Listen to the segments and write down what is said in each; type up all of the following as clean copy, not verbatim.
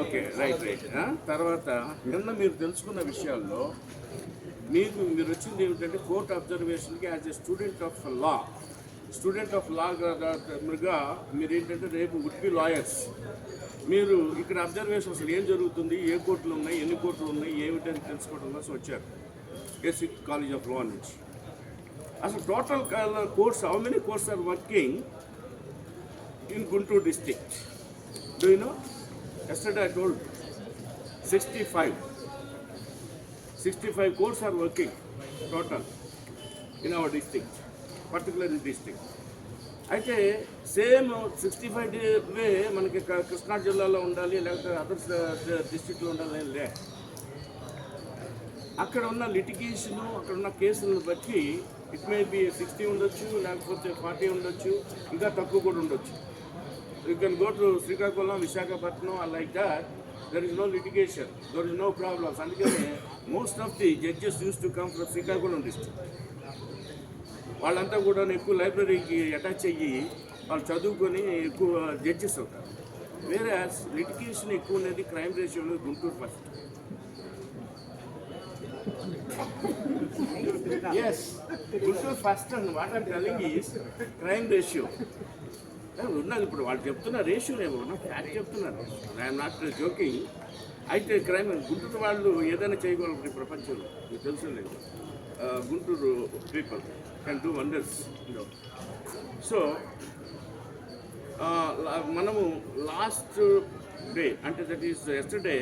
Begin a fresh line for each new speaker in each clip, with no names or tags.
Okay, right right. తర్వాత నిన్న మీరు తెలుసుకున్న విషయాల్లో మీరు వచ్చింది ఏమిటంటే కోర్ట్ అబ్జర్వేషన్కి యాజ్ ఎ స్టూడెంట్ ఆఫ్ లాగా మీరు ఏంటంటే రేపు వుడ్ బి లాయర్స్. మీరు ఇక్కడ అబ్జర్వేషన్ అసలు ఏం జరుగుతుంది, ఏ కోర్టులు ఉన్నాయి, ఎన్ని కోర్టులు ఉన్నాయి, ఏమిటని తెలుసుకోవడం కోసం వచ్చారు కేసీ కాలేజ్ ఆఫ్ లా నుంచి. అసలు total courts, how many courts are working in Guntur district? Do you know? Yesterday I told 65 courts are working total in our district, particularly district. అయితే సేమ్ 65 వే మనకి కృష్ణా జిల్లాలో ఉండాలి, లేకపోతే అదర్ డిస్ట్రిక్ట్లో ఉండాలి లే. అక్కడ ఉన్న లిటిగేషను, అక్కడ ఉన్న కేసులను బట్టి ఇట్ మే బి 60 ఉండొచ్చు, లేకపోతే 40 ఉండొచ్చు, ఇంకా తక్కువ కూడా ఉండొచ్చు. You can go to Srikakulam, Visakhapatnam, and like that, there is no litigation, there is no problems. And most of the judges used to come from Srikakulam district. వాళ్ళంతా కూడా ఎక్కువ లైబ్రరీకి అటాచ్ అయ్యి వాళ్ళు చదువుకొని ఎక్కువ జడ్జెస్ అవుతారు. వేరే లిటిగేషన్ ఎక్కువ ఉన్నది క్రైమ్ రేషియోలో Guntur first. Yes, Guntur first and what are telling is crime ratio ఉన్నది. ఇప్పుడు వాళ్ళు చెప్తున్న రేషియో ఏమో ఫ్యాక్ట్ చెప్తున్నారు, ఐఎమ్ నాట్ జోకింగ్. అయితే క్రైమ్ గుంటూరు వాళ్ళు ఏదైనా చేయగలరు ఈ ప్రపంచంలో, మీకు తెలుసు లేదు. Guntur people can do wonders. So మనము లాస్ట్ డే అంటే దట్ ఈస్ ఎస్టర్డే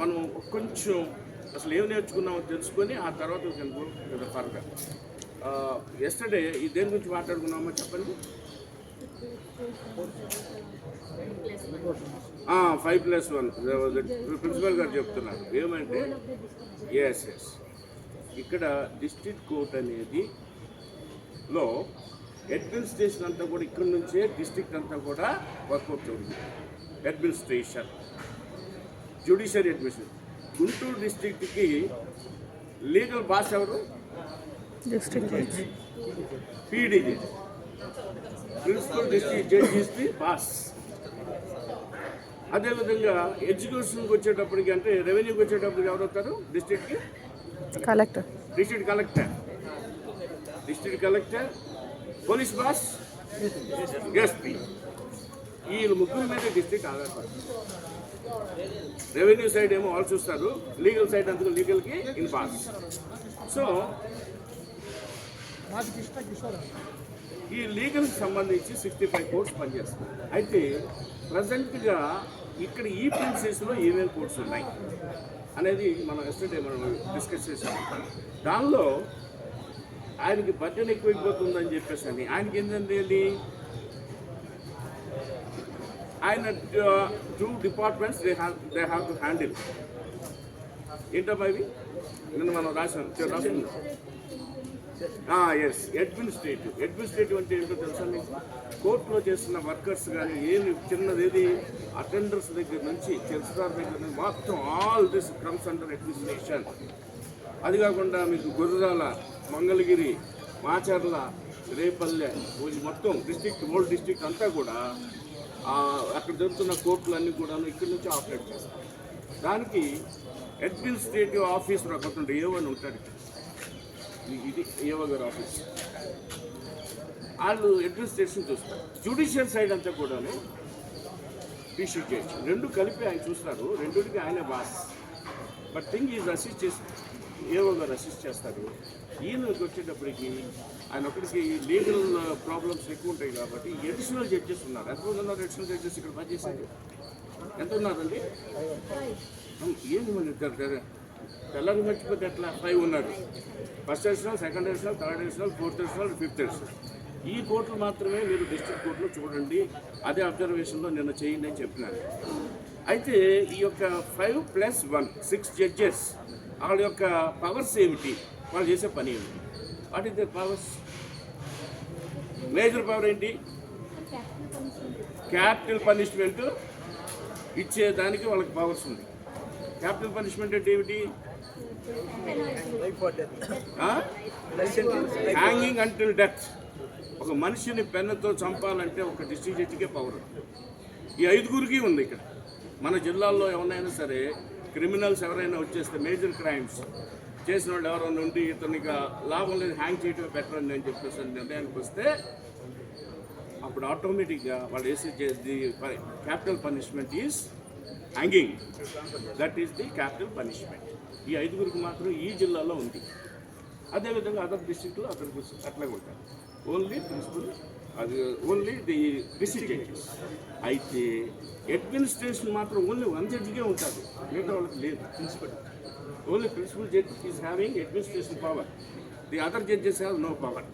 మనం కొంచెం అసలు ఏం నేర్చుకున్నామో తెలుసుకొని ఆ తర్వాత ఫర్దర్. ఎస్టర్డే ఈ దేని గురించి మాట్లాడుకున్నామో చెప్పండి. 5+1 ప్రిన్సిపల్ గారు చెప్తున్నారు ఏమంటే ఎస్ ఇక్కడ డిస్ట్రిక్ట్ కోర్ట్ అనేది లో అడ్మినిస్ట్రేషన్ అంతా కూడా ఇక్కడ నుంచే డిస్ట్రిక్ట్ అంతా కూడా వర్కౌట్ అవుతుంది. Administration, judiciary administration. గుంటూరు డిస్ట్రిక్ట్కి లీగల్ బాస్ ఎవరు? PDG, principal district judge is the boss. అదేవిధంగా ఎడ్యుకేషన్కి వచ్చేటప్పటికి అంటే రెవెన్యూకి వచ్చేటప్పటికి ఎవరు వస్తారు? డిస్ట్రిక్ట్కి collector, district collector, police boss, SP. ఈ ముగ్గురు మీద డిస్ట్రిక్ట్ ఆధారపడుతుంది. రెవెన్యూ సైడ్ ఏమో వాళ్ళు చూస్తారు, లీగల్ సైడ్ అందుకు లీగల్కి ఇన్ బాస్. సో ఈ లీగల్కి సంబంధించి 65 కోర్ట్స్ పనిచేస్తుంది. అయితే ప్రజెంట్గా ఇక్కడ ఈ ప్రిన్సెస్లో ఏమేమి కోర్ట్స్ ఉన్నాయి అనేది మనం ఎస్టర్డే మనం డిస్కస్ చేసాం. దానిలో ఆయనకి బడ్జెట్ ఎక్కువైపోతుందని చెప్పేసి అని ఆయనకి ఏంటంటే ఆయన 2 departments they have to handle. ఏంటమ్మా ఇవి? నిన్న మనం రాసుకున్నాం. ఎస్, అడ్మినిస్ట్రేటివ్ అంటే ఏంటో తెలుసా మీకు? కోర్టులో చేస్తున్న వర్కర్స్ కానీ ఏమి చిన్నది అటెండర్స్ దగ్గర నుంచి చెల్స్టార్ దగ్గర నుంచి మొత్తం all this comes under administration. అది కాకుండా మీకు గుర్రాల, మంగళగిరి, మాచర్ల, రేపల్లె మొత్తం డిస్ట్రిక్ట్, ఓల్డ్ డిస్ట్రిక్ట్ అంతా కూడా అక్కడ జరుగుతున్న కోర్టులన్నీ కూడా ఇక్కడి నుంచి ఆపరేట్ చేస్తారు. దానికి అడ్మినిస్ట్రేటివ్ ఆఫీసర్ ఒకటి ఏవో అని ఉంటాడు. ఇది ఏవో గారి ఆఫీస్. వాళ్ళు అడ్మినిస్ట్రేషన్ చూస్తారు. జ్యుడిషియల్ సైడ్ అంతా కూడాను పీసీ జడ్జి రెండు కలిపి ఆయన చూస్తారు. రెండుకి ఆయనే boss. But thing is assist చేసి ఏవో గారు అసిస్ట్ చేస్తారు. ఈయనకి వచ్చేటప్పటికి ఆయన ఒకటికి లీగల్ ప్రాబ్లమ్స్ ఎక్కువ ఉంటాయి కాబట్టి అడిషనల్ జడ్జెస్ ఉన్నారు. ఎంతమంది ఉన్నారు అడిషనల్ జడ్జెస్ ఇక్కడ పనిచేశారు? ఎంత ఉన్నారండి? ఏంది మన తెల్లని మర్చిపోతే ఎట్లా? 5 ఉన్నారు. First additional, second additional, third additional, fourth additional, fifth additional. ఈ కోర్టులు మాత్రమే మీరు డిస్ట్రిక్ట్ కోర్టులో చూడండి, అదే అబ్జర్వేషన్లో నిన్న చేయండి అని చెప్పినారు. అయితే ఈ యొక్క 5+1 6 జడ్జెస్ వాళ్ళ యొక్క పవర్స్ ఏమిటి, వాళ్ళు చేసే పని ఏమిటి? What is their powers? Major power ఏంటి? క్యాపిటల్ పనిష్మెంట్ ఇచ్చేదానికి వాళ్ళకి పవర్స్ ఉంది. క్యాపిటల్ పనిష్మెంట్ అంటే ఏమిటి? Hanging until death. ఒక మనిషిని పెన్నుతో చంపాలంటే ఒక డిస్ట్రిక్ట్ జడ్జికే పవర్ ఉంది. ఈ 5గురికి ఉంది ఇక్కడ. మన జిల్లాల్లో ఎవరైనా సరే క్రిమినల్స్ ఎవరైనా వచ్చేస్తే, మేజర్ క్రైమ్స్ చేసిన వాళ్ళు ఎవరైనా ఉండి ఇతనికి లాభం లేదు హ్యాంగ్ చేయటం బెటర్ అని చెప్పేసి నిర్ణయానికి వస్తే అప్పుడు ఆటోమేటిక్గా వాళ్ళు వేసే the capital punishment is hanging. That is the capital punishment. ఈ 5గురికి మాత్రం ఈ జిల్లాలో ఉంది. అదేవిధంగా అదర్ డిస్ట్రిక్ట్లో అట్లాగే ఉంటారు. ఓన్లీ ప్రిన్సిపల్, అది ఓన్లీ ది డిస్ట్రిక్ట్ జడ్జెస్. అయితే అడ్మినిస్ట్రేషన్ మాత్రం ఓన్లీ 1 జడ్జికే ఉంటుంది, మిగతా వాళ్ళకి లేదు. Principal only principal judge is having administration power. The other judges have no power.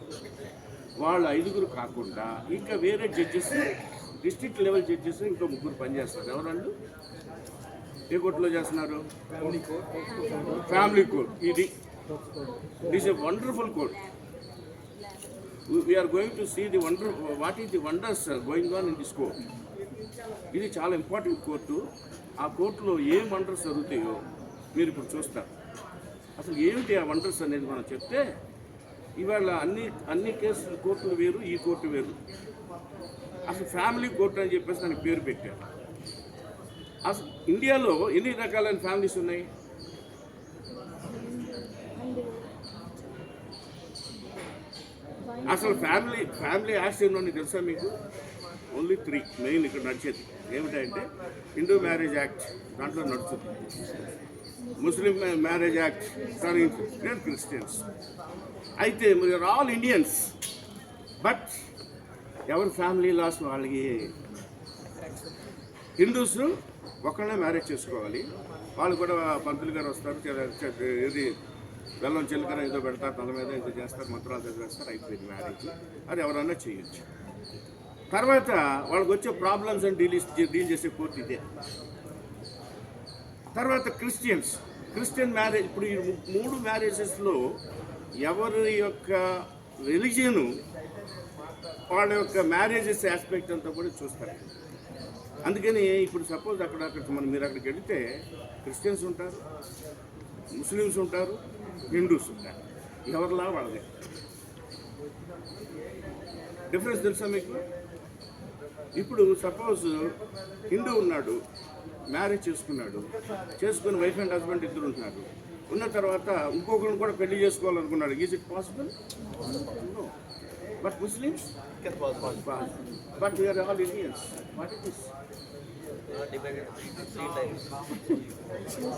వాళ్ళు 5గురు కాకుండా ఇంకా వేరే జడ్జెస్, డిస్ట్రిక్ట్ లెవెల్ జడ్జెస్ ఇంకో 3 పనిచేస్తారు. ఎవరండు ఏ కోర్టులో చేస్తున్నారు? Family court. ఇది is a wonderful court. We are going to see what is the wonders going on in this court. ఇది చాలా ఇంపార్టెంట్ కోర్టు. ఆ కోర్టులో ఏం వండర్స్ జరుగుతాయో మీరు ఇప్పుడు చూస్తారు. అసలు ఏమిటి ఆ వండర్స్ అనేది మనం చెప్తే, ఇవాళ అన్ని కేసులు కోర్టులు వేరు, ఈ కోర్టు వేరు. అసలు ఫ్యామిలీ కోర్టు అని చెప్పేసి దానికి పేరు పెట్టారు. అసలు ఇండియాలో ఎన్ని రకాలైన ఫ్యామిలీస్ ఉన్నాయి? అసలు ఫ్యామిలీ యాక్ట్ తెలుసా మీకు? ఓన్లీ 3 మెయిన్ ఇక్కడ నడిచేది. ఏమిటంటే హిందూ మ్యారేజ్ యాక్ట్ దాంట్లో నడుస్తుంది, ముస్లిం మ్యారేజ్ యాక్ట్, క్రిస్టియన్స్. అయితే మీరు ఆల్ ఇండియన్స్, బట్ ఎవరి ఫ్యామిలీ లాస్ వాళ్ళకి. హిందూస్ ఒకళ్ళనే మ్యారేజ్ చేసుకోవాలి. వాళ్ళు కూడా పంతులు గారు వస్తారు, ఇది బెల్లం చిలకన ఏదో పెడతారు, తల మీద ఏదో చేస్తారు, మంత్రాలు చదివేస్తారు, అయిపోయింది మ్యారేజ్. అది ఎవరన్నా చేయొచ్చు. తర్వాత వాళ్ళకి వచ్చే ప్రాబ్లమ్స్ అని డీల్ చేసే కోర్టు ఇదే. తర్వాత క్రిస్టియన్ మ్యారేజ్. ఇప్పుడు ఈ 3 మ్యారేజెస్లో ఎవరి యొక్క రిలీజియను వాళ్ళ యొక్క మ్యారేజెస్ ఆస్పెక్ట్ అంతా కూడా చూస్తారు. అందుకని ఇప్పుడు సపోజ్ మీరు అక్కడికి వెళితే క్రిస్టియన్స్ ఉంటారు, ముస్లిమ్స్ ఉంటారు, హిందూస్ ఉంటారు. ఎవరిలా వాళ్ళదే. డిఫరెన్స్ తెలుసా మీకు? ఇప్పుడు సపోజ్ హిందూ ఉన్నాడు, మ్యారేజ్ చేసుకుని వైఫ్ అండ్ హస్బెండ్ ఇద్దరు ఉంటున్నారు. ఉన్న తర్వాత ఇంకొకరిని కూడా పెళ్లి చేసుకోవాలనుకున్నాడు. Is it possible? No. But Muslims, but we are all Indians. What it is?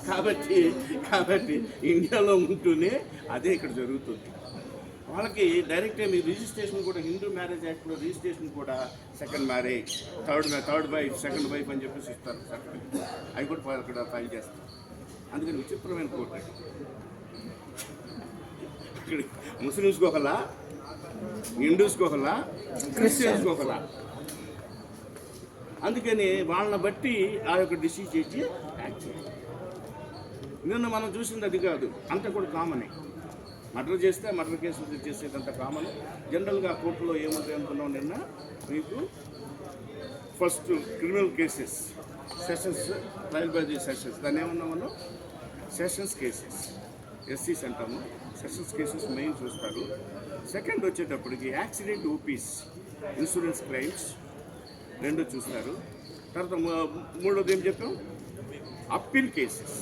కాబట్టి ఇండియాలో ఉంటూనే అదే ఇక్కడ జరుగుతుంది. వాళ్ళకి డైరెక్ట్గా మీ రిజిస్ట్రేషన్ కూడా హిందూ మ్యారేజ్ యాక్ట్లో రిజిస్ట్రేషన్ కూడా second marriage, third wife, second wife అని చెప్పేసి ఇస్తారు. అవి కూడా అక్కడ ఫైల్ చేస్తారు. అందుకని విచిత్రమైన కోర్టు. ఇక్కడ ముస్లిమ్స్కి ఒకలా, హిందూస్కి ఒకలా, క్రిస్టియన్స్కి ఒకలా. అందుకని వాళ్ళని బట్టి ఆ యొక్క డిసిషన్ చేసి యాక్ట్ చేయాలి. నిన్న మనం చూసింది అది కాదు, అంతా కూడా కామనే. మర్డర్ చేస్తే మర్డర్ కేసులు చేసేదంత కామన్. జనరల్గా కోర్టులో ఏముంటాయి అనుకున్నాం నిన్న మీకు? First criminal cases, sessions, trial by the sessions. దాన్ని ఏమన్నా మనం సెషన్స్ కేసెస్, ఎస్సీస్ అంటాము. సెషన్స్ కేసెస్ మెయిన్ చూస్తారు. సెకండ్ వచ్చేటప్పటికి యాక్సిడెంట్ ఓపీస్, ఇన్సూరెన్స్ క్లెయిమ్స్ 2 చూస్తారు. తర్వాత 3వది ఏం చెప్పాం? Appeal cases.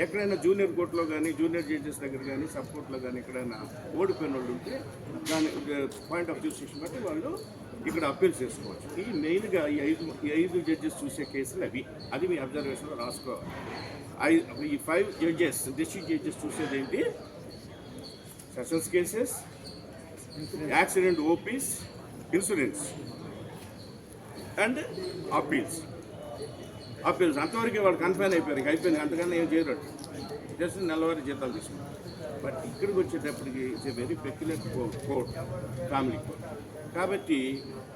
ఎక్కడైనా జూనియర్ కోర్టులో కానీ, జూనియర్ జడ్జెస్ దగ్గర కానీ, సబ్ కోర్టులో కానీ ఎక్కడైనా ఓడిపోయిన వాళ్ళు ఉంటే దాని పాయింట్ ఆఫ్ జ్యూరిడిక్షన్ బట్టి వాళ్ళు ఇక్కడ అప్పీల్ చేసుకోవచ్చు. ఈ మెయిన్గా ఈ 5 జడ్జెస్ చూసే కేసులు అవి. అది మీ అబ్జర్వేషన్లో రాసుకోవాలి. ఈ 5 జడ్జెస్, డిస్ట్రిక్ట్ జడ్జెస్ చూసేది ఏంటి? Sessions cases, accident OPs, insurance and appeals. అంతవరకు వాళ్ళు కన్ఫైన్ అయిపోయారు, అయిపోయింది. అంతకన్నా ఏం చేయరు, జస్ట్ నెలవారీ జీతాలు తీసుకున్నారు. బట్ ఇక్కడికి వచ్చేటప్పటికి it's a very peculiar court, family court. కాబట్టి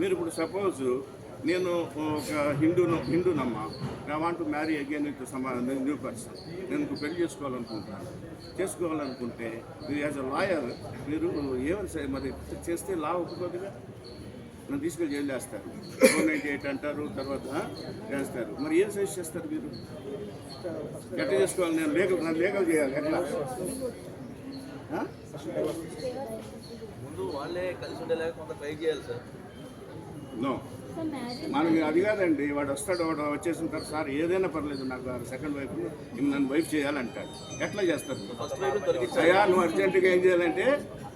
మీరు ఇప్పుడు సపోజ్ నేను ఒక హిందూనమ్మా, I want to marry again with new person, నేను పెళ్లి చేసుకోవాలనుకుంటే మీరు యాజ్ అ లాయర్ మీరు ఏమని మరి చేస్తే లా ఒప్పుకోదుగా, నన్ను తీసుకెళ్ళి జైలు చేస్తారు, 498 అంటారు, తర్వాత చేస్తారు. మరి ఏం సజెస్ట్ చేస్తారు మీరు? ఎట్లా చేసుకోవాలి? నన్ను లీగల్ చేయాలి ఎట్లా?
వాళ్ళే కలిసి ఉండేలాగా కొంత ట్రై చేయాలి సార్.
నో, మనకి అది కాదండి. వాడు వస్తాడు, వాడు వచ్చేసిన తర్వాత సార్ ఏదైనా పర్లేదు నాకు సెకండ్ వైఫ్ నన్ను వైఫ్ చేయాలంటాడు. ఎట్లా చేస్తారు?
ఫస్ట్ వైపు దొరికించాలి.
అయ్యా నువ్వు అర్జెంటుగా ఏం చేయాలంటే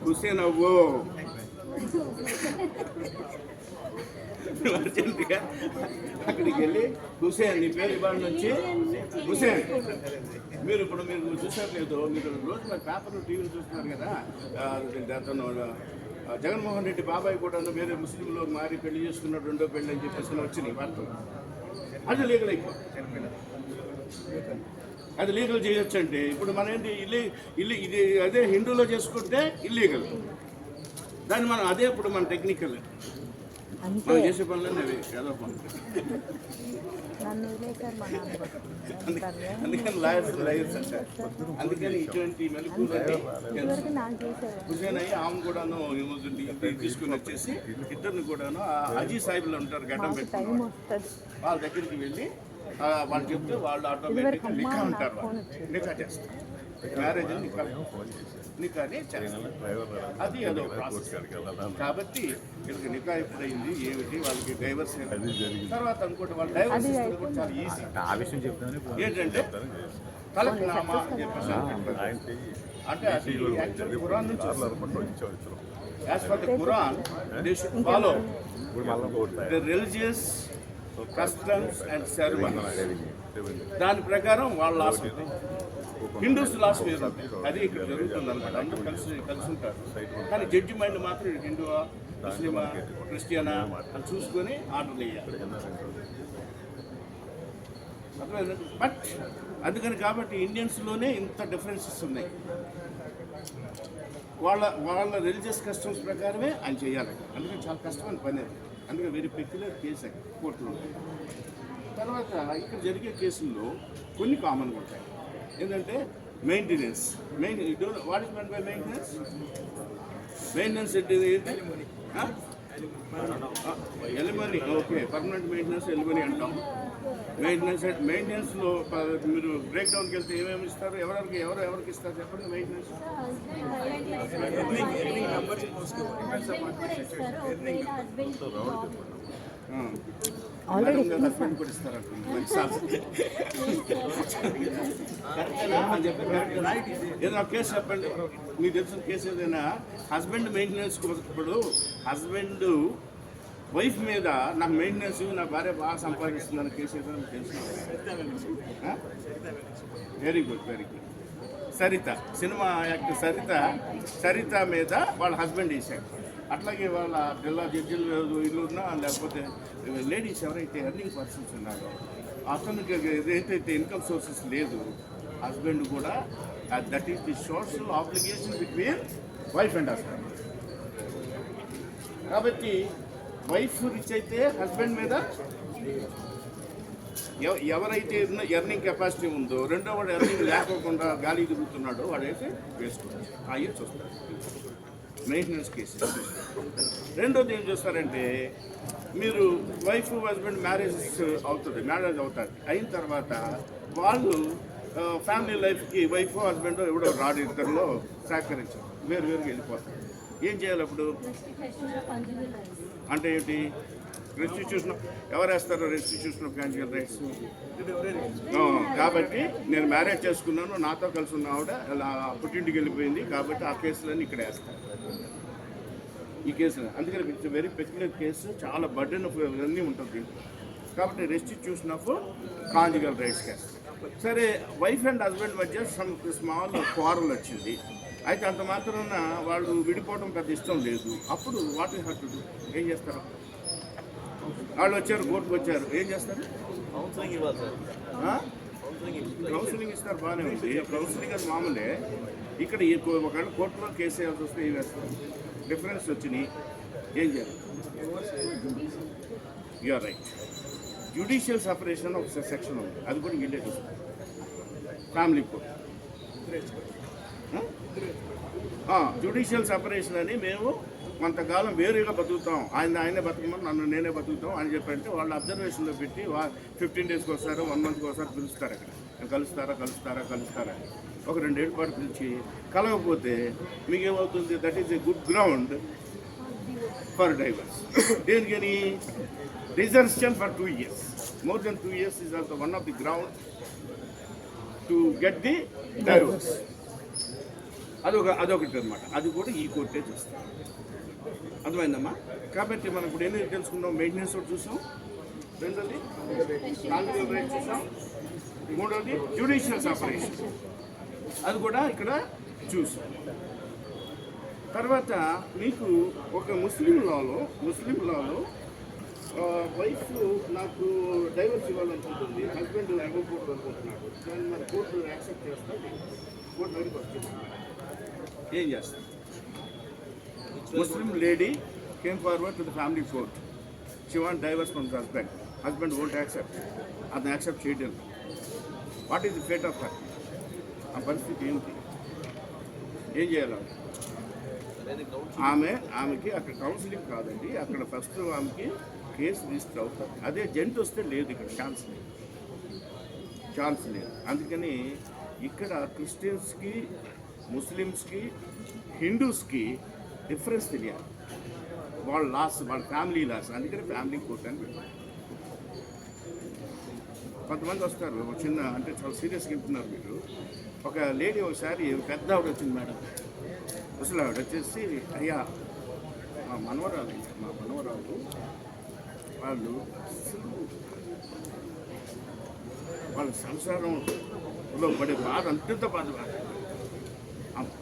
హుస్సేన్ అవ్వు, నువ్వు అర్జెంటుగా అక్కడికి వెళ్ళి హుస్సేన్, నీ పేరు ఇవాళ నుంచి హుస్సేన్. మీరు చూసినట్లేదు, మీరు రోజు మరి పేపర్లు టీవీలు చూస్తున్నారు కదా. అతను జగన్మోహన్ రెడ్డి బాబాయ్ కూడా వేరే ముస్లింలో మారి పెళ్లి చేసుకున్నాడు, రెండో పెళ్లి అని చెప్పేసి వచ్చినాయి వార్తలు. అది లీగల్ అయిపోయింది. అది లీగల్ చేయొచ్చు అంటే ఇప్పుడు మన ఏంటి ఇది అదే హిందూలో చేసుకుంటే ఇల్లీగల్. దాన్ని మనం అదే ఇప్పుడు మన టెక్నికల్ మనం చేసే పనులన్నీ అవి ఏదో పనులు. అందుకని లాయర్స్ అంటారు. అందుకని ఇటువంటి మెలకువలని హుసేన్ అయ్యి ఆమె కూడాను తీసుకుని వచ్చేసి ఇద్దరిని కూడాను అజీ సాహిబ్లు ఉంటారు గడ్డం పెట్టుకుని వాళ్ళ దగ్గరికి వెళ్ళి వాళ్ళు చెప్తే వాళ్ళు ఆటోమేటిక్గా నికా ఉంటారు. వాళ్ళు నికా చేస్తారు, మ్యారేజ్ నికానే చేస్తారు. అది అదో ప్రాసెస్. కాబట్టి వీళ్ళకి నికా ఎప్పుడైంది ఏమిటి వాళ్ళకి డైవర్స్ తర్వాత అనుకోండి వాళ్ళు డైవర్స్ కూడా చాలా ఈజీ. ఏంటంటే తలక్నామా అని చెప్పేసి అంటే అది యాక్చువల్ ఖురాన్ నుంచి as for the Quran they should follow the religious customs and ceremonies. దాని ప్రకారం వాళ్ళ లాస్ ఉంటాయి. హిందూస్ లాస్ వేరు ఉంటాయి. అది ఇక్కడ జరుగుతుంది అనమాట. అందరూ కలిసి ఉంటారు. కానీ జడ్జిమెంట్ మాత్రం హిందువా ముస్లిమా క్రిస్టియనా అని చూసుకొని ఆర్డర్లు వేయాలి. బట్ అందుకని కాబట్టి ఇండియన్స్లోనే ఇంత డిఫరెన్సెస్ ఉన్నాయి. వాళ్ళ రిలీజియస్ కస్టమ్స్ ప్రకారమే ఆయన చేయాలి. అందుకని చాలా కష్టమైన పని అది. అందుకే వెరీ పెక్యులర్ కేసు కోర్టులో. తర్వాత ఇక్కడ జరిగే కేసుల్లో కొన్ని కామన్గా ఉంటాయి. ఏంటంటే maintenance. What is meant by maintenance? Maintenance ఏంటి? ఎలిమనీ. ఓకే, పర్మనెంట్ మెయింటెనెన్స్ ఎలిమనీ అంటాం. మెయింటెనెన్స్లో మీరు బ్రేక్ డౌన్కి వెళ్తే ఏమేమి ఇస్తారు? ఎవరికి ఇస్తారు చెప్పండి? మెయింటెనెన్స్ హస్బెండ్ కూడా ఇస్తారు. ఏదైనా కేసు చెప్పండి, మీకు తెలిసిన కేసు ఏదైనా హస్బెండ్ మెయింటెనెన్స్. ఇప్పుడు హస్బెండ్ వైఫ్ మీద నాకు మెయింటెనెన్స్, నా భార్య బాగా సంపాదిస్తుందన్న కేసు ఏదైనా తెలుసు? Very good, very good. Saritha, cinema actor Saritha మీద వాళ్ళ హస్బెండ్ వేసాడు. అట్లాగే వాళ్ళ జిల్లా జడ్జిలు ఇల్లు ఉన్నా లేకపోతే లేడీస్ ఎవరైతే ఎర్నింగ్ పర్సన్స్ ఉన్నారో అతనికి ఏదైతే ఇన్కమ్ సోర్సెస్ లేదు, హస్బెండ్ కూడా that is the social obligation between wife and husband. కాబట్టి వైఫ్ రిచ్ అయితే హస్బెండ్ మీద ఎవరైతే ఎర్నింగ్ కెపాసిటీ ఉందో, రెండో వాడు ఎర్నింగ్ లేకోకుండా గాలి తిరుగుతున్నాడో వాడైతే వేసుకోవచ్చు. అయ్యే చూస్తారు మెయింటెనెన్స్ కేసెస్. రెండోది ఏం చూస్తారంటే, మీరు వైఫ్ హస్బెండ్ మ్యారేజ్ అవుతుంది, అయిన తర్వాత వాళ్ళు ఫ్యామిలీ లైఫ్కి వైఫ్ హస్బెండ్ ఎవడో రాడు, ఇద్దరిలో సహకరించారు, వేరుగా వెళ్ళిపోతారు. ఏం చేయాలి అప్పుడు? అంటే ఏంటి? రెస్టిట్యూషన్ ఎవరు వేస్తారు? Restitution of conjugal rights. కాబట్టి నేను మ్యారేజ్ చేసుకున్నాను, నాతో కలిసి ఉన్న ఆవిడ పుట్టింటికి వెళ్ళిపోయింది, కాబట్టి ఆ కేసులన్నీ ఇక్కడ వేస్తారు. ఈ కేసు అందుకని ఇట్స్ వెరీ పెక్యులర్ కేసు, చాలా బర్డెన్ అన్నీ ఉంటుంది దీంట్లో. కాబట్టి restitution of conjugal rights case. సరే, వైఫ్ అండ్ హస్బెండ్ మధ్య సమ్ స్మాల్ క్వారల్ వచ్చింది. అయితే అంత మాత్రాన వాళ్ళు విడిపోవడం పెద్ద ఇష్టం లేదు. అప్పుడు what you have to do? ఏం చేస్తారు? వాళ్ళు వచ్చారు, కోర్టుకు వచ్చారు, ఏం చేస్తారు?
కౌన్సిలింగ్ ఇవ్వాలి సార్.
కౌన్సిలింగ్ ఇస్తారు, బాగానే ఉంది. కౌన్సిలింగ్ అది మామూలే. ఇక్కడ ఒకవేళ కోర్టులో కేసు వేయాల్సి వస్తే ఏం వేస్తారు? డిఫరెన్స్ వచ్చినాయి, ఏం చేయాలి? You are right. Judicial separation ఒక సెక్షన్ ఉంది, అది కూడా వీళ్ళే చూస్తారు. ఫ్యామిలీ కోర్ట్ జ్యుడిషియల్ సపరేషన్ అని మేము కొంతకాలం వేరుగా బతుకుతాం, ఆయనే బతుకమని నన్ను నేనే బతుకుతాం అని చెప్పంటే వాళ్ళు అబ్జర్వేషన్లో పెట్టి 15 డేస్కి వస్తారు, 1 మంత్కి ఒకసారి పిలుస్తారు. అక్కడ కలుస్తారా ఒక 2 ఏళ్ళ పాటు పిలిచి కలవకపోతే మీకేమవుతుంది? That is a good ground for divorce. దేనికని reservation for 2 years. More than 2 years is also one of the ground to get the divorce. అదొకటి అనమాట. అది కూడా ఈ కోర్టే చూస్తాం. అర్థమైందమ్మా? కాబట్టి మనం ఇప్పుడు ఏం తెలుసుకున్నాం? మెయింటెనెన్స్ ఒకటి చూసాం, రెండోది కాన్ఫిగర్ రైట్ చూసాం, మూడోది జ్యుడిషియల్ సపరేషన్, అది కూడా ఇక్కడ చూసాం. తర్వాత మీకు ఒక ముస్లిం లాలో వైఫ్ నాకు డైవర్స్ ఇవ్వాలనుకుంటుంది, హస్బెండ్ ఇవ్వకూడదు అనుకుంటున్నాడు. దాన్ని మన కోర్టు యాక్సెప్ట్ చేస్తుంది. కోర్టు దగ్గరికి వస్తుంది, ఏం చేస్తాం? Muslim lady came forward to the family court. She want divorce from the husband won't accept. అది యాక్సెప్ట్ చేయడం. What is the fate of her? ఆ పరిస్థితి ఏమిటి? ఏం చేయాలి? ఆమెకి అక్కడ కౌన్సిలింగ్ కాదండి, అక్కడ ఫస్ట్ ఆమెకి కేసు రిజిస్టర్ అవుతుంది. అదే జెంట్ వస్తే లేదు, ఇక్కడ ఛాన్స్ లేదు. అందుకని ఇక్కడ క్రిస్టియన్స్కి, ముస్లిమ్స్కి, హిందూస్కి డిఫరెన్స్ తెలియాలి. వాళ్ళ లాస్, వాళ్ళ ఫ్యామిలీ లాస్. అందుకని ఫ్యామిలీ కోర్ట్ అని పెట్టారు. కొంతమంది వస్తారు చిన్న, అంటే చాలా సీరియస్గా వెళ్తున్నారు మీరు. ఒక లేడీ ఒకసారి పెద్ద ఆవిడ వచ్చింది మేడం, ముసలి ఆవిడ వచ్చేసి, అయ్యా మా మనవరాలు వాళ్ళ సంసారంలో పడే బాధ అంతంత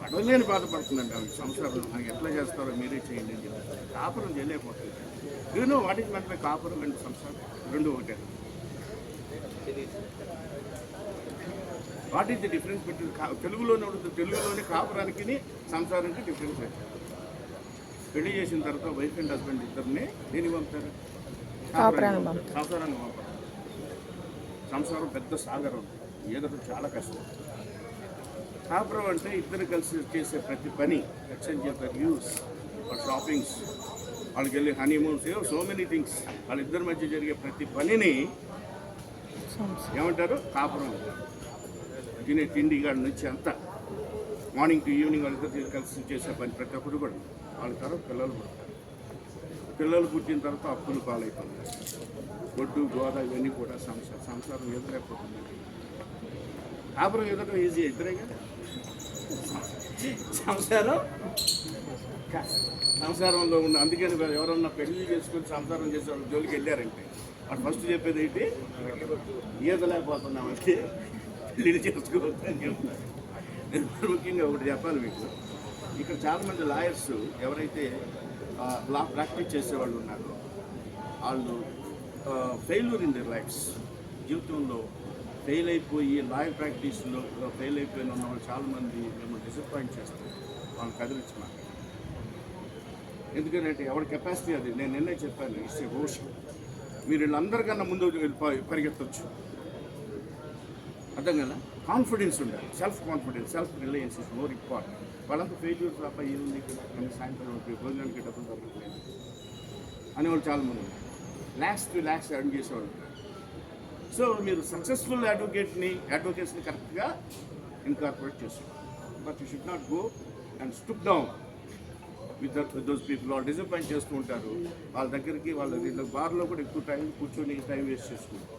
పడలేని బాధపడుతుందండి. ఆమె సంసారం నాకు ఎట్లా చేస్తారో మీరే చేయండి అని చెప్పి కాపురం చేయలేకపోతుంది. నేను వాటికి మధ్య కాపురం అండ్ సంసారం రెండు ఒకటే. What is the difference between తెలుగులోనే కాపురానికి సంసారానికి డిఫరెన్స్ లేదు. పెళ్లి చేసిన తర్వాత వైఫ్ అండ్ హస్బెండ్ ఇద్దరిని దేనికి పంపుతారు? సంసారాన్ని పంపుతారు. సంసారం పెద్ద సాగరం, ఏదో చాలా కష్టం. కాపురం అంటే ఇద్దరు కలిసి చేసే ప్రతి పని, ఎక్స్చేంజ్ చేసే వ్యూస్, వాళ్ళ షాపింగ్స్, వాళ్ళకి వెళ్ళి హనీమూన్స్, సో మెనీ థింగ్స్, వాళ్ళిద్దరి మధ్య జరిగే ప్రతి పనిని ఏమంటారు? కాపురం. తినే తిండి కాడి నుంచి అంతా మార్నింగ్ టు ఈవినింగ్ వాళ్ళిద్దరు కలిసి చేసే పని ప్రతి ఒక్కరు కూడా. వాళ్ళ తర్వాత పిల్లలు పుట్టిన తర్వాత అప్పులు పాలైపోతుంది. గొడ్డు గోద ఇవన్నీ కూడా సంసారం ఎదురైపోతుంది. కాపురం ఎదురు ఈజీ ఇద్దరేగా. సంసారంలో ఉన్న, అందుకని ఎవరన్నా పెళ్లి చేసుకొని సంసారం చేసే వాళ్ళ జోలికి వెళ్ళారంటే వాళ్ళు ఫస్ట్ చెప్పేది ఏంటి? ఈదలేకపోతున్నామంటే పెళ్లి చేసుకోవద్దు అని చెప్తున్నారు. నేను ముఖ్యంగా ఒకటి చెప్పాలి మీకు. ఇక్కడ చాలామంది లాయర్స్ ఎవరైతే లా ప్రాక్టీస్ చేసేవాళ్ళు ఉన్నారో వాళ్ళు ఫెయిల్యూర్ ఇన్ దర్ లైఫ్స్, జీవితంలో ఫెయిల్ అయిపోయి లాయర్ ప్రాక్టీస్లో ఫెయిల్ అయిపోయిన ఉన్న వాళ్ళు చాలామంది మేము డిసప్పాయింట్ చేస్తాం. వాళ్ళని కదిలించమాట. ఎందుకంటే ఎవరి కెపాసిటీ అది. నేను నిన్నే చెప్పాను, ఇట్స్ ఏ ఓషన్. మీరు వీళ్ళందరికన్నా ముందు పరిగెత్తవచ్చు. అర్థం కదా? కాన్ఫిడెన్స్ ఉండాలి. Self confidence, self Reliance is more important. వాళ్ళంతా ఫెయిల్యూర్ తప్ప ఏముంది కానీ సాయంత్రం భోజనానికి డబ్బులు తగ్గట్లేదు అనేవాళ్ళు చాలామంది ఉన్నారు. ల్యాక్స్ ఎర్న్ చేసేవాళ్ళు ఉంటారు. సో మీరు సక్సెస్ఫుల్ అడ్వకేట్స్ని కరెక్ట్గా ఇన్కార్పొరేట్ చేస్తారు. But you should not go and stoop down with those people. వాళ్ళు డిసప్పాయింట్ చేస్తూ ఉంటారు. వాళ్ళ దగ్గరికి వాళ్ళ బార్లో కూడా ఎక్కువ టైం కూర్చొని టైం వేస్ట్ చేసుకుంటారు.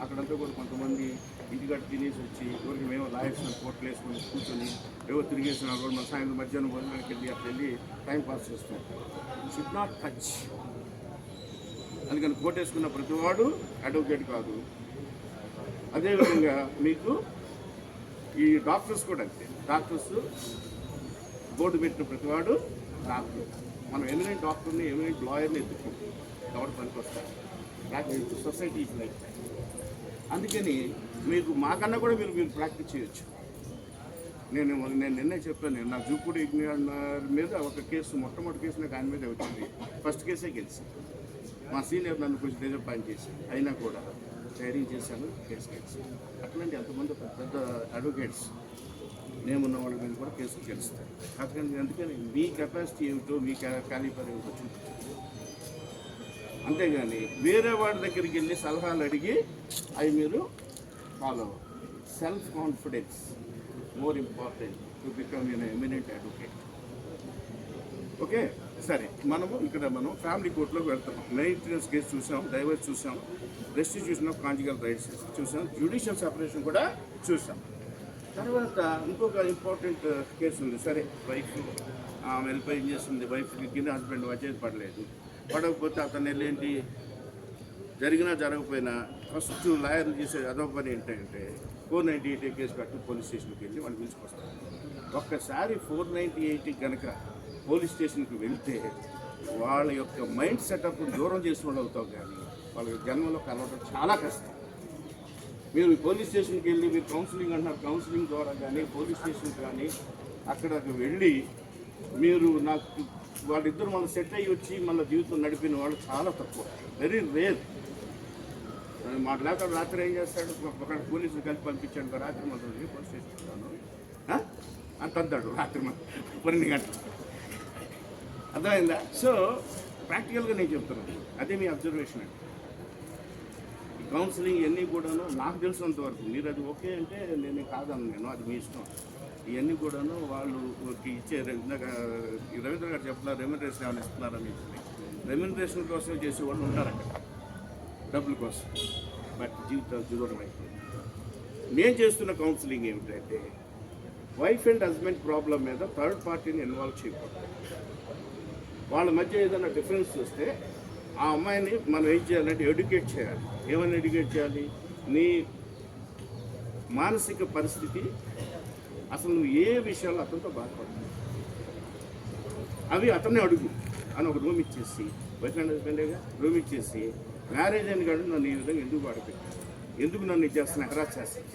అక్కడంతా కూడా కొంతమంది ఇంటికాడ తినేసి వచ్చి ఎవరికి మేము లాయర్స్ కోట్లు వేసుకొని కూర్చొని ఏవో తిరిగేసిన కూడా మన సాయంత్రం మధ్యాహ్నం భోజనానికి వెళ్ళి అట్లా వెళ్ళి టైం పాస్ చేస్తూ ఉంటారు. Should not touch. అందుకని కోట్ వేసుకున్న ప్రతివాడు అడ్వకేట్ కాదు. అదేవిధంగా మీకు ఈ డాక్టర్స్ కూడా అంతే. డాక్టర్స్ బోర్డు పెట్టిన ప్రతివాడు డాక్టర్. మనం ఎమినెంట్ డాక్టర్ని, ఎమినెంట్ లాయర్ని ఎత్తుకుంటాం. ఎవరు పనికి వస్తారు? Society is like. అందుకని మీకు మాకన్నా కూడా మీరు ప్రాక్టీస్ చేయొచ్చు. నేను నిన్నే చెప్పాను, నా జూపూడి ఇగ్నియర్ మీద ఒక కేసు, మొట్టమొదటి కేసు నాకు ఆయన మీద వచ్చింది. ఫస్ట్ కేసే గెలిచి మా సీనియర్ నన్ను కొంచెం డిసప్పాయింట్ చేసి అయినా కూడా ధైర్యం చేశాను, కేసు గెలిచి. అట్లాంటి ఎంతమంది పెద్ద అడ్వకేట్స్ నేమున్న వాళ్ళ మీద కూడా కేసులు గెలుస్తారు. అందుకని మీ కెపాసిటీ ఏమిటో, మీ క్యాలిబర్ ఏమిటో చూపించారు. అంతేగాని వేరే వాడి దగ్గరికి వెళ్ళి సలహాలు అడిగి అవి మీరు ఫాలో అవ్వాలి. Self confidence more important to become eminent advocate. Okay. సరే మనము ఇక్కడ మనం ఫ్యామిలీ కోర్టులోకి వెళ్తున్నాం. మెయింటెనెన్స్ కేసు చూసాం, డైవర్స్ చూసాం, రెస్టిట్యూషన్ ఆఫ్ కాంజుగల్ రైట్స్ చూసాం, జ్యుడిషియల్ సెపరేషన్ కూడా చూసాం. తర్వాత ఇంకొక ఇంపార్టెంట్ కేసు ఉంది. సరే వైఫ్ వెళ్ళిపోయి ఏం చేస్తుంది, వైఫ్కి కింద హస్బెండ్ వచ్చేది పడకపోతే అతను వెళ్ళేంటి జరిగినా జరగకపోయినా ఫస్ట్ లాయర్లు చేసే అదొక పని ఏంటంటే 498 కేసు కట్టి పోలీస్ స్టేషన్కి వెళ్ళి వాళ్ళు పిలుచుకొస్తారు. ఒక్కసారి 498 కనుక పోలీస్ స్టేషన్కి వెళ్తే వాళ్ళ యొక్క మైండ్ సెటప్ దూరం చేసిన వాళ్ళు అవుతాం, కానీ వాళ్ళ జన్మలో కలవడం చాలా కష్టం. మీరు పోలీస్ స్టేషన్కి వెళ్ళి మీరు కౌన్సిలింగ్ అంటున్నారు, కౌన్సిలింగ్ ద్వారా కానీ పోలీస్ స్టేషన్ కానీ అక్కడికి వెళ్ళి మీరు నాకు వాళ్ళిద్దరు మళ్ళీ సెట్ అయ్యి వచ్చి మళ్ళీ జీవితం నడిపిన వాళ్ళు చాలా తక్కువ, వెరీ రేర్. మాట్లాడతాడు రాత్రి ఏం చేస్తాడు, ఒక పోలీసులు కలిపి పంపించాడు, రాత్రి మొదలు పోలీస్ స్టేషన్ అంత అంటాడు రాత్రి 12 గంటలు. అర్థమైందా? సో ప్రాక్టికల్గా నేను చెప్తున్నాను, అదే మీ అబ్జర్వేషన్ అండి. కౌన్సిలింగ్ ఇవన్నీ కూడాను నాకు తెలిసినంత వరకు, మీరు అది ఓకే అంటే నేను కాదను, నేను అది మీ ఇష్టం. ఇవన్నీ కూడాను వాళ్ళు ఇచ్చే రవీంద్ర గారు చెప్పిన రెమ్యునరేషన్ ఏమైనా ఇస్తున్నారా మీకు? రెమ్యునరేషన్ కోసం చేసేవాళ్ళు ఉంటారు అక్కడ, డబ్బుల కోసం. బట్ జీవితం దూరం అయిపోయింది. నేను చేస్తున్న కౌన్సిలింగ్ ఏమిటంటే వైఫ్ అండ్ హస్బెండ్ ప్రాబ్లం మీద థర్డ్ పార్టీని ఇన్వాల్వ్ చేయకూడదు. వాళ్ళ మధ్య ఏదైనా డిఫరెన్స్ వస్తే ఆ అమ్మాయిని మనం ఏం చేయాలంటే ఎడ్యుకేట్ చేయాలి. ఏమైనా ఎడ్యుకేట్ చేయాలి? నీ మానసిక పరిస్థితి, అసలు నువ్వు ఏ విషయాల్లో అతనితో బాధపడుతుంది అవి అతన్నే అడుగు అని ఒక రూమ్ ఇచ్చేసి, వైఫ్ అండ్ హస్బెండేగా రూమ్ ఇచ్చేసి, మ్యారేజ్ అని కాదు నన్ను ఈ విధంగా ఎందుకు వాడపెట్టాను, ఎందుకు నన్ను ఇది చేస్తున్నా, హెరాస్ చేస్తాను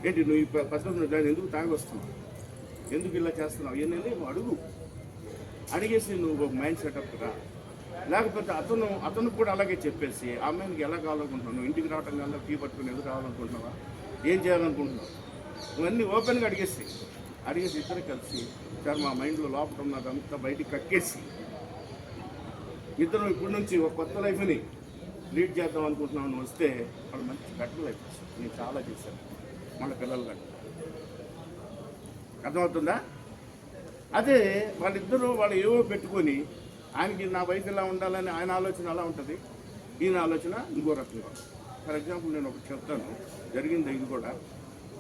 ఏంటి, నువ్వు ఈ పద్ధతి దాన్ని ఎందుకు తాగొస్తున్నావు, ఎందుకు ఇలా చేస్తున్నావు, ఇవన్నీ అడుగు. అడిగేసి నువ్వు ఒక మైండ్ సెటప్ రా. లేకపోతే అతను కూడా అలాగే చెప్పేసి ఆ అమ్మాయికి ఎలా కావాలనుకుంటున్నావు, ఇంటికి రావటం కన్నా టీ పట్టుకుని ఎందుకు రావాలనుకుంటున్నావా, ఏం చేయాలనుకుంటున్నావు, ఇవన్నీ ఓపెన్గా అడిగేసి ఇద్దరు కలిసి సార్ మా మైండ్లో లోపల ఉన్నదంతా బయటికి కక్కేసి ఇద్దరు ఇప్పటి నుంచి ఒక కొత్త లైఫ్ని లీడ్ చేద్దాం అనుకుంటున్నామని వస్తే వాళ్ళు మంచి బెటర్ లైఫ్ వస్తుంది. నేను చాలా చేశాను మన పిల్లలు కంటే. అర్థమవుతుందా? అదే వాళ్ళిద్దరూ వాళ్ళు ఏవో పెట్టుకొని ఆయనకి నా వైఫ్ ఇలా ఉండాలని ఆయన ఆలోచన అలా ఉంటుంది, ఈయన ఆలోచన ఇంకో రకంగా. ఫర్ ఎగ్జాంపుల్ నేను ఒకటి చెప్తాను, జరిగింది ఇది కూడా.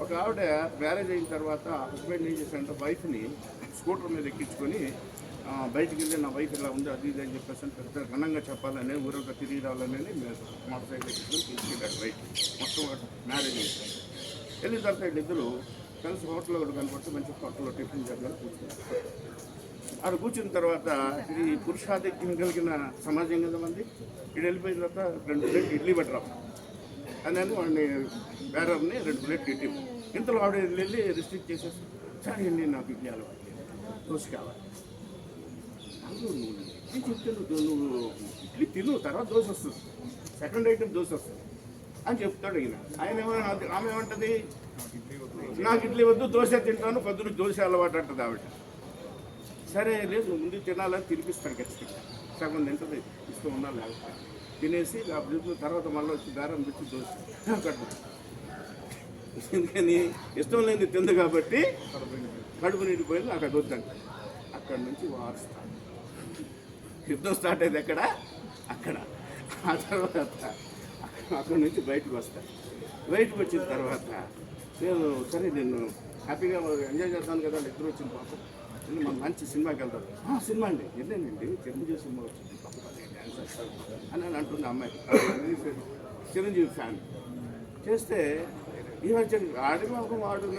ఒక ఆవిడ మ్యారేజ్ అయిన తర్వాత హస్బెండ్ ఏం చేశారంటే వైఫ్ని స్కూటర్ మీద ఎక్కించుకొని బయటికి వెళ్ళి నా వైఫ్ ఇలా ఉంది అది ఇది అని చెప్పేసి పెద్ద ఘనంగా చెప్పాలని ఊరంతా తిరిగి రావాలని మోటార్ సైకిల్ ఎక్కించుకొని తీసుకెళ్ళారు బయట. మొత్తం మ్యారేజ్ చేశారు. వెళ్ళిన తర్వాత వీళ్ళిద్దరూ కలిసి హోటల్లో కూడా కనపడితే మంచి హోటల్లో టిఫిన్ చేద్దామని కూర్చున్నారు. అక్కడ కూర్చున్న తర్వాత ఇది పురుషాధిక్యం కలిగిన సమాజం కదా మంది. ఇక్కడ వెళ్ళిపోయిన తర్వాత 2 ప్లేట్లు ఇడ్లీ పెట్టరావు అని వాడిని బేరర్ని 2 ప్లేట్లు ఇడ్లీ. ఇంతలో ఆవిడ వెళ్ళి రిస్ట్రిక్ట్ చేసేసి సరే వెళ్ళి నాకు ఇడ్లీ అలవాటు దోశ కావాలి. నేను చెప్తే నువ్వు ఇడ్లీ తిను, తర్వాత దోశ వస్తుంది, సెకండ్ ఐటమ్ దోశ వస్తుంది అని చెప్తాడు ఆయన ఏమైనా. ఆమె ఏమంటుంది, నాకు ఇడ్లీ వద్దు దోశ తింటాను, పొద్దున దోశ అలవాటు అంటుంది ఆవిడ. సరే లేదు ముందు తినాలని తినిపిస్తాను ఖచ్చితంగా, సగం తింటుంది ఇష్టం ఉన్నా లేకపోతే తినేసి తర్వాత మళ్ళీ వచ్చి బేరం పెట్టి దోశ కట్టు. ఎందుకని ఇష్టం లేని తింది కాబట్టి కడుపు నిండిపోయింది, అక్కడ వద్దంట. అక్కడి నుంచి వార్ స్టార్ట్, యుద్ధం స్టార్ట్ అయింది ఎక్కడ, అక్కడ. ఆ తర్వాత అక్కడి నుంచి బయటకు వస్తాను. బయటకు వచ్చిన తర్వాత నేను సరే నేను హ్యాపీగా ఎంజాయ్ చేస్తాను కదా, ఇద్దరు వచ్చిన పాపం మనం మంచి సినిమాకి వెళ్తాం. సినిమా అండి వెళ్ళానండి, చిరంజీవి సినిమా వచ్చింది డ్యాన్స్ అని అంటుంది అమ్మాయి. చిరంజీవి ఫ్యాన్ చేస్తే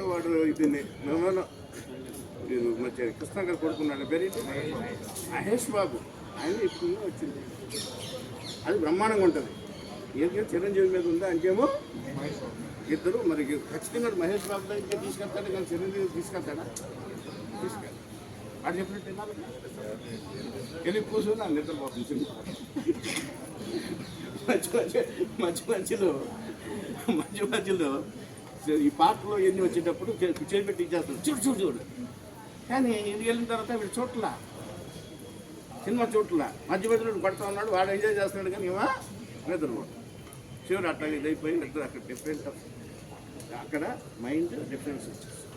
వాడు ఇది మేమేమో మంచి కృష్ణ గారు కొడుకున్నాడు, పేరు మహేష్ బాబు. ఆయన ఇప్పుడు వచ్చింది, అది బ్రహ్మాండంగా ఉంటుంది. ఏంటంటే చిరంజీవి మీద ఉందా అంకేమో ఇద్దరు. మరి ఖచ్చితంగా మహేష్ బాబు దగ్గరికి తీసుకెళ్తాడు, కానీ చిరంజీవి తీసుకెళ్తాడా? తీసుకెళ్తాడు. అది చెప్పినట్టు వెళ్ళి కూర్చొని నాకు నిద్రపోతుంది. మధ్యలో ఈ పాటలో ఎన్ని వచ్చేటప్పుడు చేపెట్టి ఇచ్చేస్తాడు, చూడు. కానీ ఇది వెళ్ళిన తర్వాత వీడు చోట్ల సినిమా చోట్ల మధ్యలో పడుతూ ఉన్నాడు, వాడు ఎంజాయ్ చేస్తున్నాడు, కానీ ఏమో నిద్రపోడు. చివరి అట్లా ఇదైపోయి నిద్ర. అక్కడ డిఫరెంట్, అక్కడ మైండ్ డిఫరెన్స్ వచ్చేస్తుంది.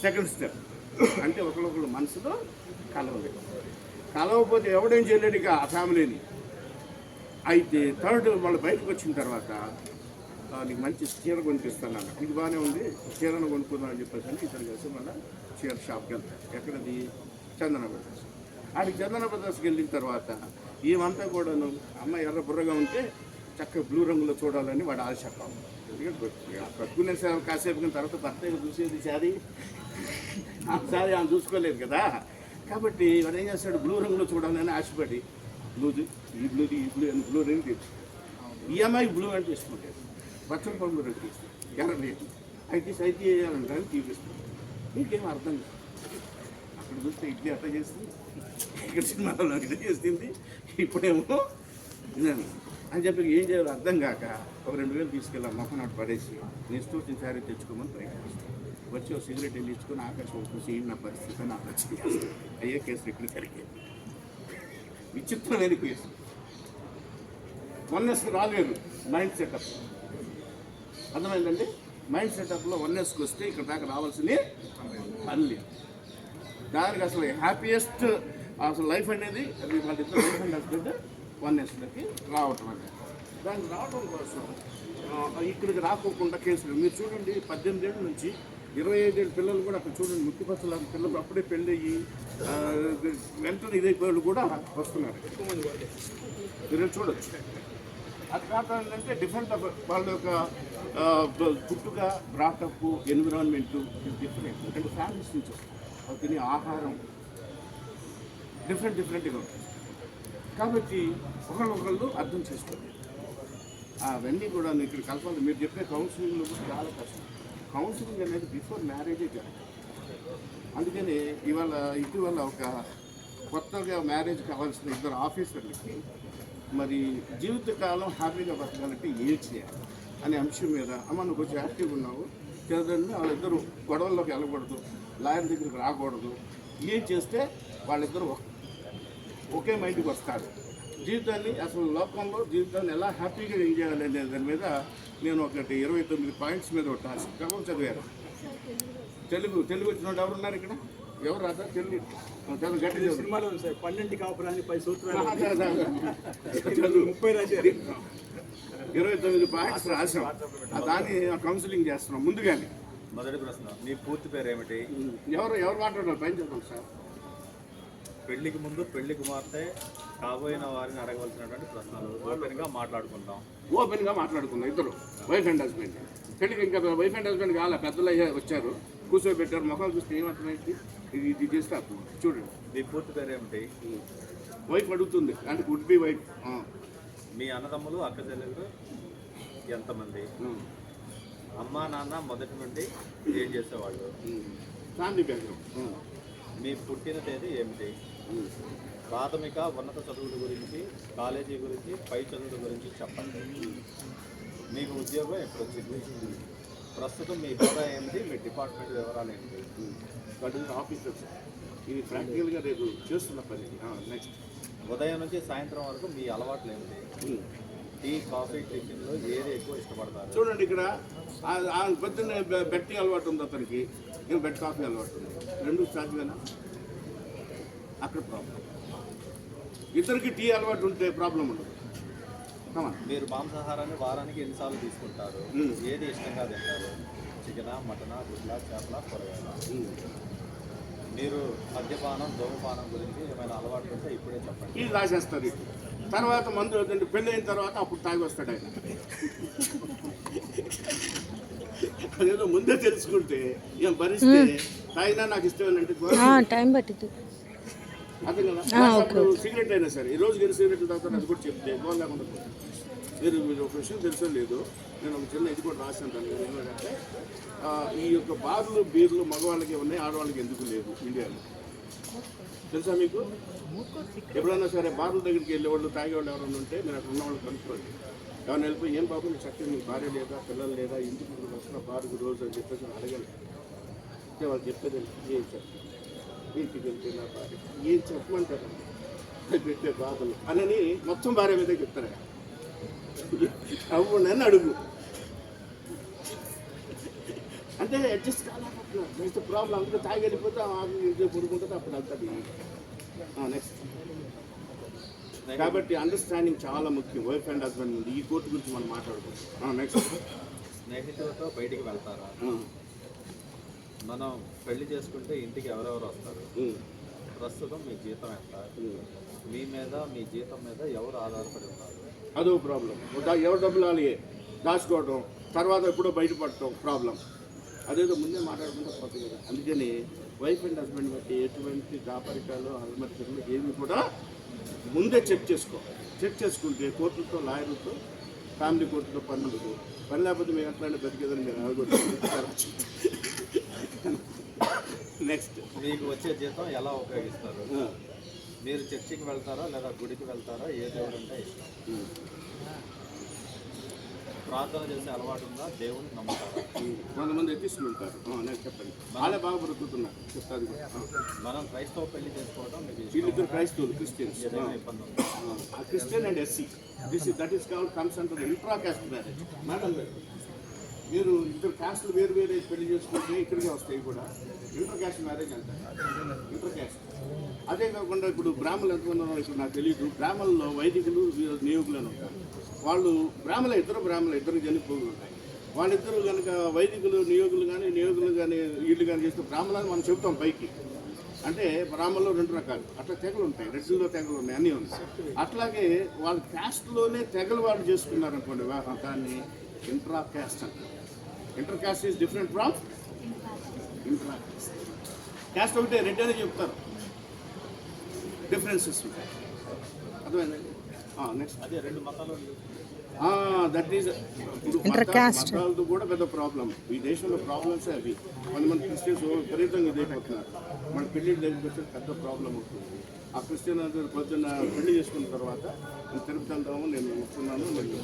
సెకండ్ స్టెప్ అంటే ఒకళ్ళొకళ్ళు మనసులో కలవలేదు. కలవకపోతే ఎవడేం చేయలేడు ఇక ఆ ఫ్యామిలీని. అయితే థర్డ్ వాళ్ళు బయటకు వచ్చిన తర్వాత నీకు మంచి చీర కొనిపిస్తాను అన్న. ఇది బాగానే ఉంది, చీరను కొనుక్కుందాం అని చెప్పేసి అని ఇద్దరు కలిసి మళ్ళీ చీర షాప్కి వెళ్తారు. ఎక్కడది? చందన బ్రదర్స్. ఆడికి చందన బ్రదర్స్కి వెళ్ళిన తర్వాత ఏమంతా కూడాను అమ్మాయి ఎర్ర బుర్రగా ఉంటే చక్కగా బ్లూ రంగులో చూడాలని వాడు ఆశ. కట్టుకునే కాసేపు తర్వాత భర్త చూసేది శారీ శారీ ఆమె చూసుకోలేదు కదా. కాబట్టి వాడు ఏం చేస్తాడు, బ్లూ రంగులో చూడాలని ఆశపడి బ్లూది ఈ బ్లూది ఈ బ్లూ అని బ్లూ రంగు తీసు. ఈ అమ్మాయి బ్లూ అంటే తీసుకుంటాడు, పచ్చని పండు రంగు తీస్తుంది, ఎర్ర లేదు. అయితే అయితే వేయాలంటారని చూపిస్తుంది. నీకేం అర్థం కాదు. అక్కడ చూస్తే ఇడ్లీ అట్లా చేస్తుంది, ఇక్కడ సినిమాలో ఇట్లా చేస్తుంది, ఇప్పుడేమో ఇదని అని చెప్పి ఏం చేయాలో అర్థం కాక ఒక 2000 తీసుకెళ్ళాం మొక్క నాటు పడేసి నీ ఇష్టం శారీ తెచ్చుకోమని ప్రయత్నిస్తాను. వచ్చి ఒక సిగరెట్ వెళ్ళి ఇచ్చుకొని ఆకాశం చూసి నా పరిస్థితి నాకు వచ్చింది. అయ్యే కేసులు ఇక్కడ కలిగేది. విచిత్రమైన కేసు. వన్నెస్ రాలేదు మైండ్ సెటప్. అర్థమైందండి? మైండ్ సెటప్లో వన్నెస్కి వస్తే ఇక్కడ దాకా రావాల్సింది పని లేదు. దానికి అసలు హ్యాపీయెస్ట్ అసలు లైఫ్ అనేది అది వాళ్ళిద్దరు లైఫ్ అండ్ హస్బెండ్ వన్నెస్లోకి రావటం అనేది. దానికి రావడం కోసం ఇక్కడికి రాకోకుండా కేసులు మీరు చూడండి. 18 ఏళ్ళ నుంచి 25 ఏళ్ళ పిల్లలు కూడా అక్కడ చూడండి, ముక్తిపత్తుల పిల్లలు అప్పుడే పెళ్ళయ్యి వెంటనే ఇదైపోయి కూడా వస్తున్నారు. ఎక్కువ మంది మీరు చూడొచ్చు. అది కాక ఏంటంటే డిఫరెంట్ వాళ్ళ యొక్క పుట్టుక, బ్రాటప్, ఎన్విరాన్మెంటు డిఫరెంట్. అంటే ఫ్యామిలీస్ నుంచి వస్తుంది, తినే ఆహారం డిఫరెంట్గా ఉంటుంది. కాబట్టి ఒకళ్ళు అర్థం చేసుకోండి. అవన్నీ కూడా ఇక్కడ కలపాలి. మీరు చెప్పే కౌన్సిలింగ్లో కూడా చాలా కష్టం. కౌన్సిలింగ్ అనేది బిఫోర్ మ్యారేజే జరగాలి. అందుకని ఇటీవల ఒక కొత్తగా మ్యారేజ్ కావాల్సిన ఇద్దరు ఆఫీసర్లకి మరి జీవితకాలం హ్యాపీగా బతకాలంటే ఏం చేయాలి అనే అంశం మీద అమ్మ నువ్వు కొంచెం యాక్టివ్గా ఉన్నావు చదవండి. వాళ్ళిద్దరూ గొడవల్లోకి వెళ్ళకూడదు, లాయర్ దగ్గరికి రాకూడదు. ఏం చేస్తే వాళ్ళిద్దరూ ఒకే మైండ్కి వస్తారు. జీవితాన్ని అసలు లోకంలో జీవితాన్ని ఎలా హ్యాపీగా ఏం చేయాలి అనే దాని మీద నేను ఒకటి 29 పాయింట్స్ మీద ఒక టాస్క్ క్రమం చదివాను. తెలుగు వచ్చిన వాళ్ళు ఎవరు ఉన్నారు ఇక్కడ? ఎవరు రాదా? తెలుగు గట్టి
సినిమాలో 12 కాపురాన్ని 10 సూత్రాలు
30 రాశారు. 29 పాయింట్స్ రాసాం. దాన్ని కౌన్సిలింగ్ చేస్తున్నాం ముందుగానే.
మొదటి ప్రశ్న, మీ పూర్తి పేరు ఏమిటి?
ఎవరు మాట్లాడారు? పైన చెప్పండి సార్.
పెళ్లికి ముందు పెళ్లి కుమార్తె కాబోయిన వారిని అడగవలసినటువంటి ప్రశ్నలు ఓపెన్గా మాట్లాడుకుందాం. ఇద్దరు వైఫ్ అండ్ హస్బెండ్. పెళ్లికి ఇంకా వైఫ్ అండ్ హస్బెండ్ కావాలి, పెద్దలు వచ్చారు, కూర్చోబెట్టారు, ముఖాలు చూస్తే ఏమర్థమైంది? ఇది చేస్తే అర్థం. చూడండి, మీ పూర్తి పేరు ఏమిటి?
వైఫ్ అడుగుతుంది అంటే వుడ్ బి వైఫ్.
మీ అన్నదమ్ములు అక్క చెల్లెలు ఎంతమంది? అమ్మా నాన్న మొదటి నుండి ఏం చేసేవాళ్ళు?
Family background.
మీ పుట్టిన తేదీ ఏమిటి? ప్రాథమిక ఉన్నత చదువుల గురించి, కాలేజీ గురించి, పై చదువుల గురించి చెప్పండి. మీకు ఉద్యోగం ఎప్పుడు వచ్చింది? ప్రస్తుతం మీ హోదా ఏమిటి? మీ డిపార్ట్మెంట్ వివరాలు ఏంటి?
ఆఫీసర్. ఇది ప్రాక్టికల్గా రేపు చేస్తున్న పని. నెక్స్ట్,
ఉదయం నుంచి సాయంత్రం వరకు మీ అలవాట్లు ఏమిటి? టీ, కాఫీ, టిఫిన్లో ఏది ఎక్కువ ఇష్టపడతారు?
చూడండి, ఇక్కడ పొద్దున్న బెడ్ టీ అలవాటు ఉంది అతనికి, నేను బెడ్ కాఫీ అలవాటు ఉంది. రెండు సాధ్యమేనా? అక్కడ ప్రాబ్లం. ఇద్దరికి టీ అలవాటు ఉంటే ప్రాబ్లం ఉండదు.
మీరు మాంసాహారాన్ని వారానికి ఎన్నిసార్లు తీసుకుంటారు? ఏది ఇష్టంగా తింటారు? చికెనా, మటనా, గుడ్లా, చేపల, కూరగాయల? మీరు మద్యపానం, ధూమపానం గురించి ఏమైనా అలవాటు ఉంటే ఇప్పుడే చెప్పండి.
ఇది రాసేస్తారు. తర్వాత మందు వద్దండి, పెళ్ళి అయిన తర్వాత అప్పుడు తాగి వస్తాడు ఆయన. అదేదో ముందే తెలుసుకుంటే ఏం పరిస్థితి తాగినా నాకు ఇష్టమేనంటే
టైం పట్టింది.
అర్థం కదా. అప్పుడు సిగరెట్ అయినా సరే, ఈ రోజు గెలి సిగరెట్ తాగుతాను అది కూడా చెప్తే గోల్ లేకుండా మీరు ఒక విషయం తెలుసో లేదు, నేను ఒక చిన్న ఇది కూడా రాశాను. దాన్ని ఏమంటే ఈ యొక్క బార్లు, బీర్లు మగవాళ్ళకి ఉన్నాయి, ఆడవాళ్ళకి ఎందుకు లేదు ఇండియాలో తెలుసా మీకు? ఎప్పుడైనా సరే బార్ల దగ్గరికి వెళ్ళేవాళ్ళు, తాగేవాళ్ళు ఎవరైనా ఉంటే మీరు అక్కడ ఉన్నవాళ్ళు కనుక్కోండి. ఎవరైనా వెళ్ళిపోయి ఏం బాబు నీకు చక్కగా మీకు భార్య లేదా, పిల్లలు లేదా, ఇంటికి వస్తున్న బార్కు రోజు అని చెప్పేసి అడగండి. అంటే వాళ్ళు చెప్పేది ఏం చెప్పారు, ఇంటికి వెళ్తే నా భార్య ఏం చెప్పమంటారు పెట్టే బాధలు అని మొత్తం భార్య మీదే చెప్తారు. అవ్వండి అడుగు అంటే అడ్జస్ట్ కాలేకపోతున్నారు. ప్రాబ్లం అందుకే తాగి వెళ్ళిపోతే పొడుకుంటుంది, అప్పుడు వెళ్తుంది. నెక్స్ట్. కాబట్టి అండర్స్టాండింగ్ చాలా ముఖ్యం వైఫ్ అండ్ హస్బెండ్ ముందు. ఈ కోర్టు గురించి మనం మాట్లాడుకుంటాం. నెక్స్ట్.
స్నేహితులతో బయటికి వెళ్తారా? మనం పెళ్లి చేసుకుంటే ఇంటికి ఎవరెవరు వస్తారు? ప్రస్తుతం మీ జీతం ఎంత? మీ మీద మీ జీతం మీద ఎవరు ఆధారపడి ఉన్నారు?
అదో ప్రాబ్లం. ఎవరు డబ్బులు అలాగే దాచుకోవడం, తర్వాత ఎప్పుడో బయటపడటం ప్రాబ్లం. అదేదో ముందే మాట్లాడుకుంటే పోతుంది కదా. అందుకని వైఫ్ అండ్ హస్బెండ్ బట్టి ఎటువంటి దాపరికాలు అలమరికలు ఏమి కూడా ముందే చెక్ చేసుకోవాలి. చెక్ చేసుకుంటే కోర్టులతో, లాయర్లతో, ఫ్యామిలీ కోర్టుతో పని ఉండదు. పని లేకపోతే మేము ఎట్లా బతికేదని మీరు అడగొచ్చు. నెక్స్ట్.
మీకు వచ్చే జీతం ఎలా ఉపయోగిస్తారు? మీరు చర్చికి వెళ్తారా లేదా గుడికి వెళ్తారా? ఏ దేవుడు అంటే ఇష్టం? ప్రార్థన చేసే అలవాటు ఉందా? దేవుని నమ్ముతారా?
కొంతమంది ఎత్తిస్తులు ఉంటారు. నేను చెప్పండి, వాళ్ళే బాగా బ్రతుకుతున్నారు. చెప్తాది కూడా.
మనం క్రైస్తవ పెళ్లి చేసుకోవడం మీకు ఇష్టం?
వీళ్ళిద్దరు క్రైస్తవులు, క్రిస్టియన్స్.
ఏదైనా ఇబ్బంది ఉందా?
Christian and SC. That is called comes under intra caste marriage. Madam గారు, మీరు ఇద్దరు క్యాస్ట్లు వేరు వేరే పెళ్లి చేసుకుంటే ఇక్కడికే వస్తాయి కూడా. ఇంటర్ క్యాస్ట్ మ్యారేజ్ అంటారు. Inter caste. అదే కాకుండా ఇప్పుడు బ్రాహ్మణులు ఎంతమంది ఉన్నారో ఇప్పుడు నాకు తెలియదు. బ్రాహ్మణుల్లో వైదికులు, నియోగులు అని ఉంటారు. వాళ్ళు బ్రాహ్మణులు ఇద్దరు జనిపోగులు ఉంటాయి. వాళ్ళిద్దరూ కనుక వైదికులు, నియోగులు కానీ వీళ్ళు కానీ చేస్తే బ్రాహ్మణులు మనం చెప్తాం పైకి. అంటే బ్రాహ్మణులు 2 రకాలు అట్లా తెగలు ఉంటాయి. రెడ్డిల్లో తెగలు ఉన్నాయి, అన్నీ ఉన్నాయి. అట్లాగే వాళ్ళ క్యాస్ట్లోనే తెగలు వాళ్ళు చేసుకున్నారనుకోండి వివాహం, దాన్ని ఇంట్రా క్యాస్ట్ అంటారు. Inter caste is different from intra caste. Caste ఒకటే, రెడ్డి అనే చెప్తారు, డిఫరెన్సెస్ ఉంటాయి. అర్థమైందండి? నెక్స్ట్.
అదే 2 మతాలు.
దట్ ఈజ్ మతాలతో కూడా పెద్ద ప్రాబ్లం. ఈ దేశంలో ప్రాబ్లమ్స్ అవి. కొంతమంది క్రిస్టియన్స్ విపరీతంగా ఇదైపోతున్నారు. మన పెళ్లి దగ్గరికి వచ్చే పెద్ద ప్రాబ్లం అవుతుంది. ఆ క్రిస్టియన్ అందరూ పొద్దున్న పెళ్లి చేసుకున్న తర్వాత నేను తిరుపతి వెళ్దాము, నేను మొక్కున్నాను, నేను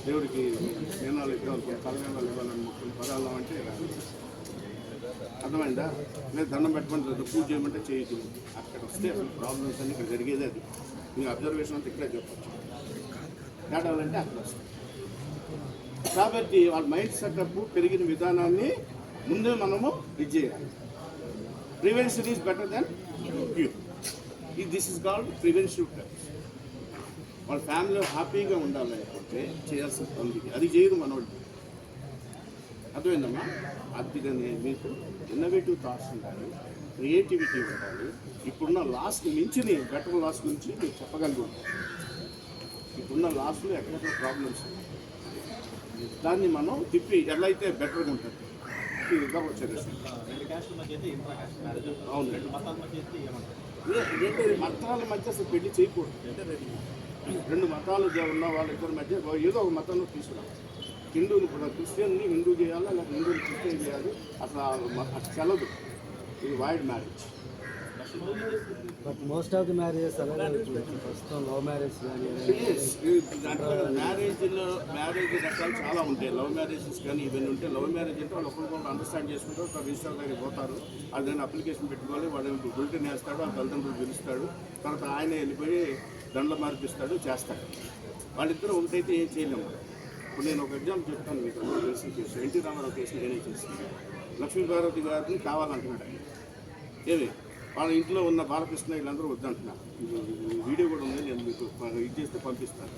దేవుడికి స్నేహాలు ఇవ్వాలి, పదవేళాలు ఇవ్వాలని మొక్కున్న పదాలు అంటే అర్థమైందా? లేదు దండం పెట్టమంటే పూజ చేయమంటే చేయదు. అక్కడ వస్తే అసలు ప్రాబ్లమ్స్ అన్ని ఇక్కడ జరిగేది అది. మీ అబ్జర్వేషన్ అంతా ఇక్కడే చెప్పచ్చు. తేడాలంటే అక్కడ వస్తుంది. కాబట్టి వాళ్ళ మైండ్ సెటప్ పెరిగిన విధానాన్ని ముందే మనము ఇది చేయాలి. Prevention is better then cure. This is called prevention types. వాళ్ళ ఫ్యామిలీలో హ్యాపీగా ఉండాలనుకుంటే చేయాల్సిన పనులు అది చేయదు మనోళ్ళు. అర్థమైందమ్మా? అందుకని మీకు ఇన్నోవేటివ్ థాట్స్ ఉండాలి, క్రియేటివిటీ ఉండాలి. ఇప్పుడున్న లాస్కి మించి బెటర్ లాస్ గురించి మీరు చెప్పగలుగుతాం. ఇప్పుడున్న లాస్లో ఎక్కడెక్కడ ప్రాబ్లమ్స్ దాన్ని మనం తిప్పి ఎలా అయితే బెటర్గా ఉంటుంది వచ్చేది.
2 క్యాస్ట్ల మధ్య అయితే ఇంట్రా క్యాస్ట్ మ్యారేజ్.
అవును.
2 మతాల మధ్య అయితే ఏమంటారు?
మతాల మధ్య అసలు పెళ్లి చేయకూడదు. 2 మతాలు ఉన్న వాళ్ళిద్దరి మధ్య ఏదో ఒక మతంలో తీసుకురావాలి. హిందువులు కూడా క్రిస్టియన్ని హిందూ చేయాలా, లేకపోతే హిందువులు క్రిస్టియన్ చేయాలి, అసలు చల్లదు. ఇది wide marriage.
But most of the marriages అలాగే ప్రస్తుతం లవ్ మ్యారేజ్ కానీ
మ్యారేజ్ రకాలు చాలా ఉంటాయి. లవ్ మ్యారేజెస్ కానీ ఇవన్నీ ఉంటాయి. లవ్ మ్యారేజ్ అంటే వాళ్ళు ఒకరికొకరు అండర్స్టాండ్ చేసుకుంటారు, ఒక రిజిస్టర్ దగ్గర పోతారు, అదైనా అప్లికేషన్ పెట్టుకోవాలి, వాడు బులెటిన్ వేస్తాడు, ఆ తల్లిదండ్రులు పిలుస్తాడు, తర్వాత ఆయన వెళ్ళిపోయి దండలు మార్పిస్తాడు, చేస్తాడు. వాళ్ళిద్దరూ ఒకటైతే ఏం చేయలేము. ఇప్పుడు నేను ఒక ఎగ్జాంపుల్ చెప్తాను మీకు. తెలిసిన కేసు ఎన్టీ రామారావు కేసు నేనే చేసింది. లక్ష్మీపార్వతి గారిని కావాలంటున్నాడు ఆయన. ఏమి వాళ్ళ ఇంట్లో ఉన్న బాలకృష్ణ వీళ్ళందరూ వద్దంటున్నారు. వీడియో కూడా ఉంది, నేను మీకు ఇది చేస్తే పంపిస్తాను.